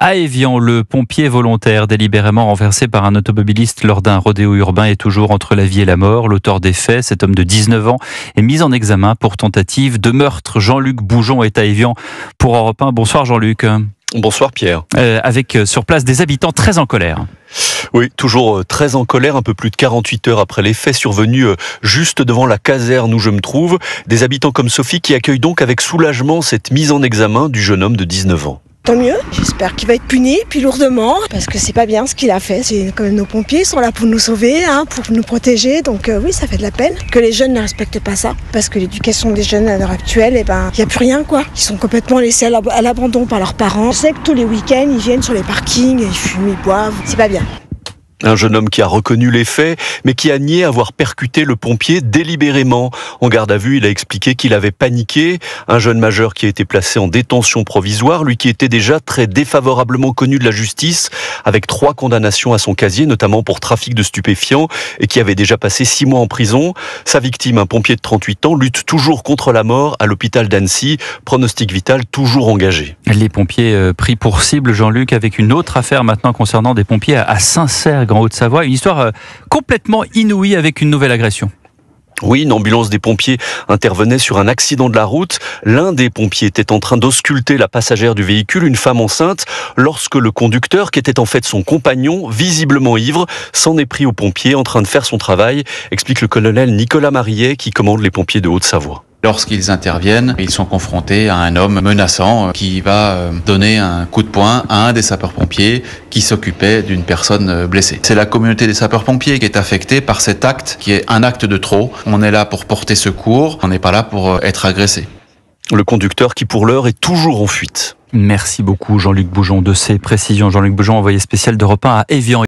À Évian, le pompier volontaire délibérément renversé par un automobiliste lors d'un rodéo urbain est toujours entre la vie et la mort. L'auteur des faits, cet homme de 19 ans, est mis en examen pour tentative de meurtre. Jean-Luc Boujon est à Évian pour Europe 1. Bonsoir Jean-Luc. Bonsoir Pierre. Avec sur place des habitants très en colère. Oui, toujours très en colère, un peu plus de 48 heures après les faits survenus juste devant la caserne où je me trouve. Des habitants comme Sophie qui accueillent donc avec soulagement cette mise en examen du jeune homme de 19 ans. Tant mieux, j'espère qu'il va être puni, puis lourdement, parce que c'est pas bien ce qu'il a fait. C'est quand même nos pompiers, sont là pour nous sauver, pour nous protéger, donc oui, ça fait de la peine que les jeunes ne respectent pas ça, parce que l'éducation des jeunes à l'heure actuelle, il n'y a plus rien quoi. Ils sont complètement laissés à l'abandon par leurs parents. Je sais que tous les week-ends, ils viennent sur les parkings, ils fument, ils boivent, c'est pas bien. Un jeune homme qui a reconnu les faits, mais qui a nié avoir percuté le pompier délibérément. En garde à vue, il a expliqué qu'il avait paniqué. Un jeune majeur qui a été placé en détention provisoire, lui qui était déjà très défavorablement connu de la justice, avec 3 condamnations à son casier, notamment pour trafic de stupéfiants, et qui avait déjà passé 6 mois en prison. Sa victime, un pompier de 38 ans, lutte toujours contre la mort à l'hôpital d'Annecy. Pronostic vital toujours engagé. Les pompiers pris pour cible, Jean-Luc, avec une autre affaire maintenant concernant des pompiers à Saint-Cergue, en Haute-Savoie, une histoire complètement inouïe avec une nouvelle agression. Oui, une ambulance des pompiers intervenait sur un accident de la route. L'un des pompiers était en train d'ausculter la passagère du véhicule, une femme enceinte, lorsque le conducteur, qui était en fait son compagnon, visiblement ivre, s'en est pris aux pompiers en train de faire son travail, explique le colonel Nicolas Marillet qui commande les pompiers de Haute-Savoie. Lorsqu'ils interviennent, ils sont confrontés à un homme menaçant qui va donner un coup de poing à un des sapeurs-pompiers qui s'occupait d'une personne blessée. C'est la communauté des sapeurs-pompiers qui est affectée par cet acte qui est un acte de trop. On est là pour porter secours, on n'est pas là pour être agressé. Le conducteur qui pour l'heure est toujours en fuite. Merci beaucoup Jean-Luc Boujon de ces précisions. Jean-Luc Boujon, envoyé spécial d'Europe 1 à Évian.